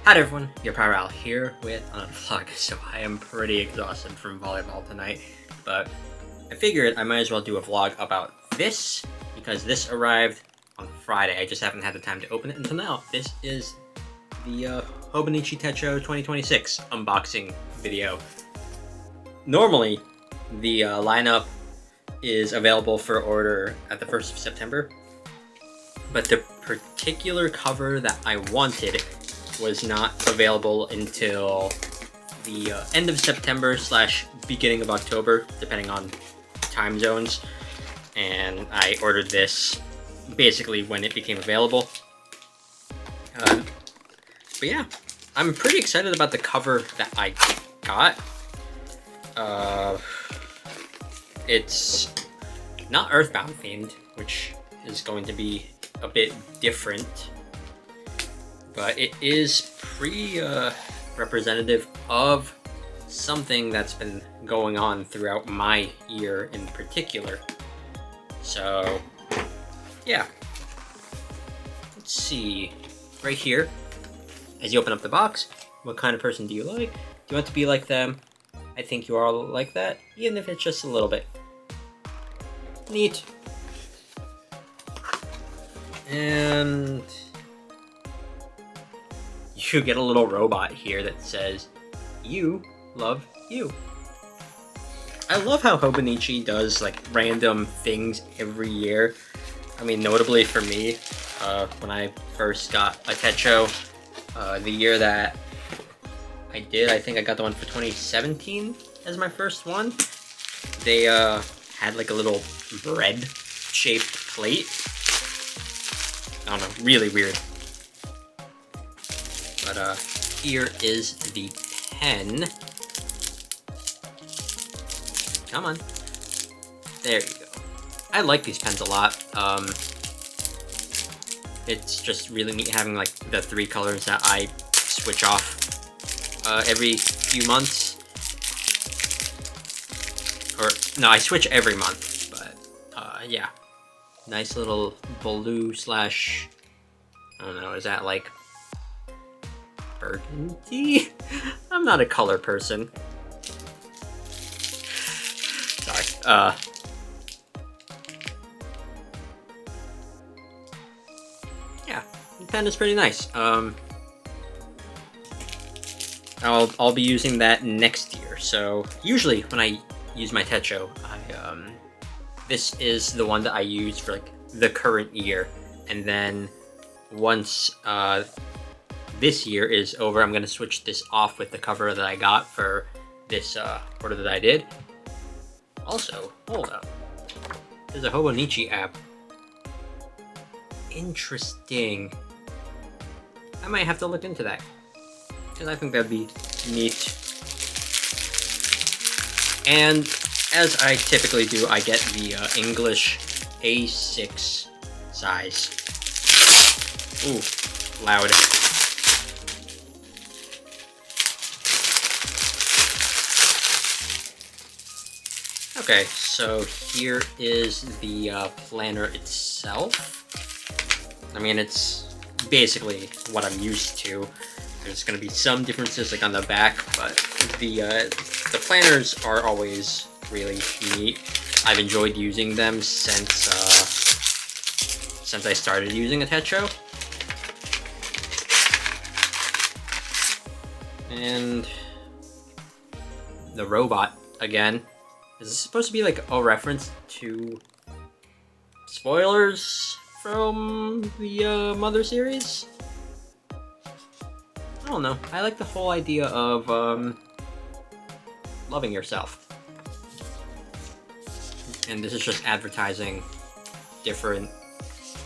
Hi everyone, your Power Al here with another vlog. So I am pretty exhausted from volleyball tonight, but I figured I might as well do a vlog about this because this arrived on Friday. I just haven't had the time to open it until now. This is the Hobonichi Techo 2026 unboxing video. Normally, the lineup is available for order at the 1st of September, but the particular cover that I wanted was not available until the end of September / beginning of October, depending on time zones. And I ordered this basically when it became available. But yeah, I'm pretty excited about the cover that I got. It's not Earthbound themed, which is going to be a bit different. But it is pretty representative of something that's been going on throughout my year in particular. So, yeah. Let's see. Right here, as you open up the box, what kind of person do you like? Do you want to be like them? I think you are like that, even if it's just a little bit. Neat. And you get a little robot here that says, "You love you." I love how Hobonichi does like random things every year. I mean, notably for me, when I first got a Techo, the year that I did, I think I got the one for 2017 as my first one. They had like a little bread-shaped plate. I don't know, really weird. But here is the pen. Come on. There you go. I like these pens a lot. It's just really neat having like the 3 colors that I switch off every few months. Or, no, I switch every month, but yeah. Nice little blue / I don't know, is that like burgundy? I'm not a color person. Sorry. Yeah, the pen is pretty nice. I'll be using that next year. So usually when I use my Techo, this is the one that I use for like the current year, and then once this year is over, I'm gonna switch this off with the cover that I got for this order that I did. Also, hold up, there's a Hobonichi app. Interesting. I might have to look into that, because I think that'd be neat. And as I typically do, I get the English A6 size. Ooh, loud. Okay, so here is the planner itself. I mean, it's basically what I'm used to. There's going to be some differences like on the back, but the planners are always really neat. I've enjoyed using them since I started using a Techo. And the robot again. Is this supposed to be like a reference to spoilers from the Mother series? I don't know. I like the whole idea of loving yourself. And this is just advertising different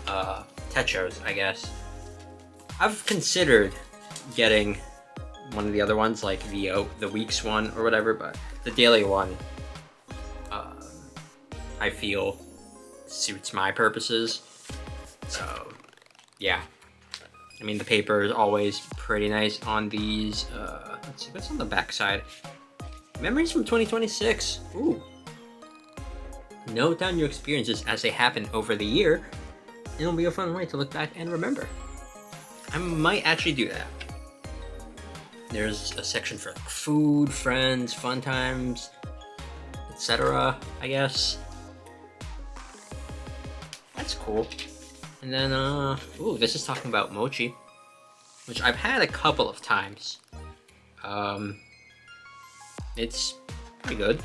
Techos, I guess. I've considered getting one of the other ones, like the week's one or whatever, but the daily one, I feel suits my purposes. So, yeah. I mean, the paper is always pretty nice on these. Let's see, what's on the back side? Memories from 2026. Ooh. Note down your experiences as they happen over the year. It'll be a fun way to look back and remember. I might actually do that. There's a section for food, friends, fun times, etc. I guess. That's cool. And then, ooh, this is talking about mochi, which I've had a couple of times. It's pretty good.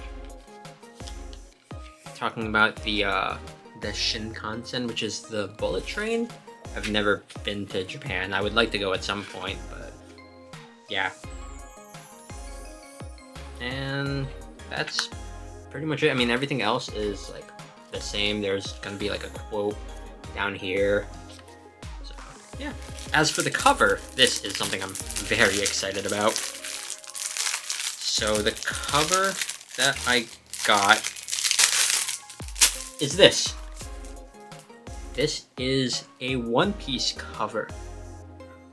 Talking about the Shinkansen, which is the bullet train. I've never been to Japan. I would like to go at some point, but yeah. And that's pretty much it. I mean, everything else is like the same. There's gonna be like a quote down here. So yeah. As for the cover, this is something I'm very excited about. So the cover that I got is this. This is a One Piece cover.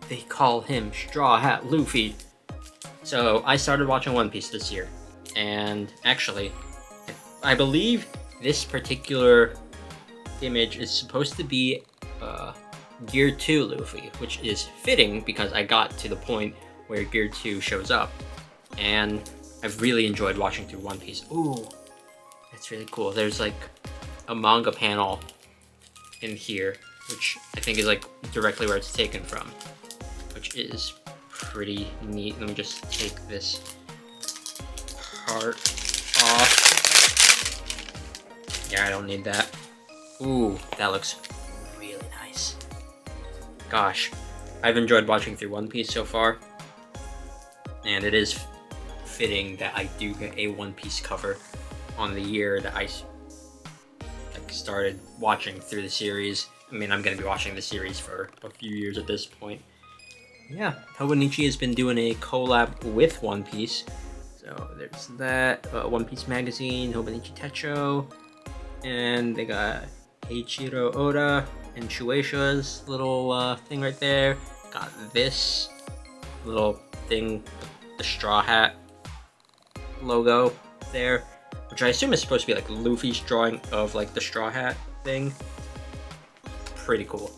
They call him Straw Hat Luffy. So I started watching One Piece this year, and actually, I believe this particular image is supposed to be Gear 2 Luffy, which is fitting because I got to the point where Gear 2 shows up, and I've really enjoyed watching through One Piece. Ooh, that's really cool. There's like a manga panel in here, which I think is like directly where it's taken from, which is pretty neat. Let me just take this part off. Yeah, I don't need that. Ooh, that looks really nice. Gosh, I've enjoyed watching through One Piece so far, and it is fitting that I do get a One Piece cover on the year that I started watching through the series. I mean, I'm going to be watching the series for a few years at this point. Yeah, Hobonichi has been doing a collab with One Piece. So there's that, One Piece magazine, Hobonichi Techo, and they got Eiichiro Oda and Shueisha's little thing right there. Got this little thing, the Straw Hat logo there, which I assume is supposed to be like Luffy's drawing of like the Straw Hat thing. Pretty cool.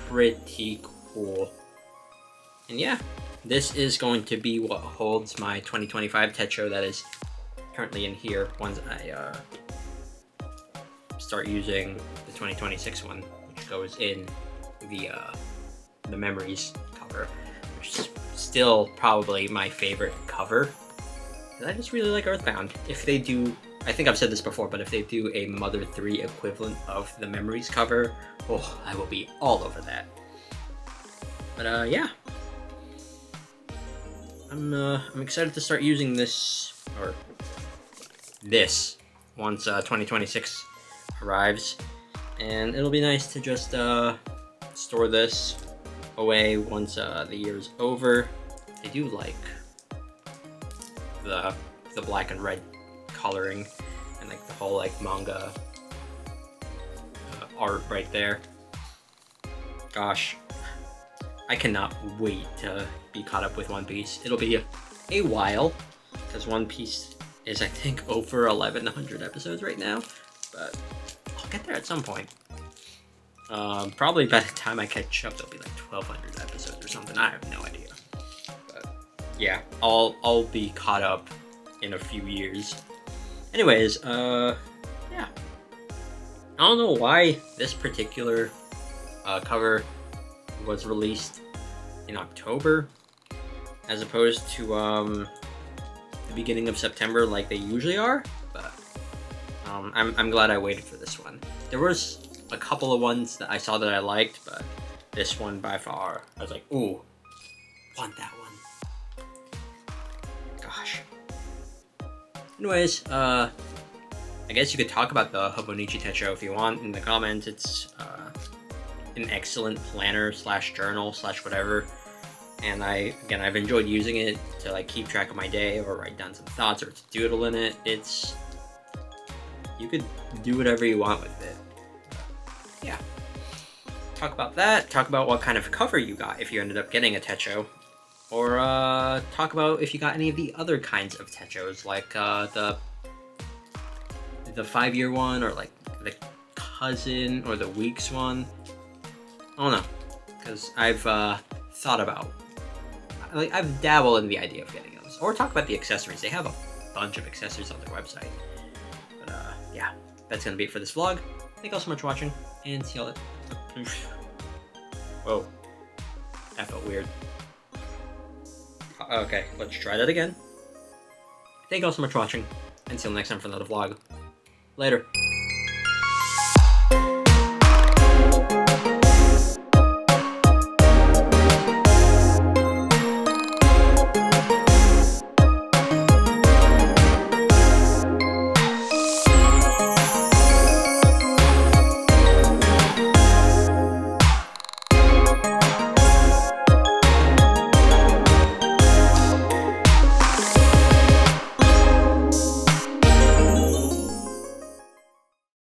Pretty cool. And yeah, this is going to be what holds my 2025 Techo that is currently in here once I start using the 2026 one, which goes in the memories cover, which is still probably my favorite cover. I just really like Earthbound. If they do, I think I've said this before, but if they do a Mother 3 equivalent of the memories cover, oh, I will be all over that. But yeah. I'm excited to start using this, or this, once 2026 arrives, and it'll be nice to just store this away once the year's over. I do like the black and red coloring and like the whole like manga art right there. Gosh, I cannot wait to be caught up with One Piece. It'll be a while, because One Piece is, I think, over 1,100 episodes right now, but I'll get there at some point. Probably by the time I catch up, there'll be like 1,200 episodes or something. I have no idea. But yeah, I'll be caught up in a few years. Anyways, yeah. I don't know why this particular cover was released in October as opposed to the beginning of September like they usually are, but I'm glad I waited for this one. There was a couple of ones that I saw that I liked, but this one by far, I was like, ooh, want that one. Gosh. Anyways, I guess you could talk about the Hobonichi Techo if you want in the comments. It's an excellent planner slash journal slash whatever, and I've enjoyed using it to like keep track of my day or write down some thoughts or to doodle in it. You could do whatever you want with it. Yeah. Talk about that. Talk about what kind of cover you got if you ended up getting a Techo, or talk about if you got any of the other kinds of Techos, like the 5-year one, or like the cousin, or the weeks one. I don't know, because I've thought about like I've dabbled in the idea of getting those, or talk about the accessories. They have a bunch of accessories on their website. But yeah, that's gonna be it for this vlog. Thank you all so much for watching, and see y'all. Whoa, that felt weird. Okay, let's try that again. Thank you all so much for watching, and see you next time for another vlog. Later.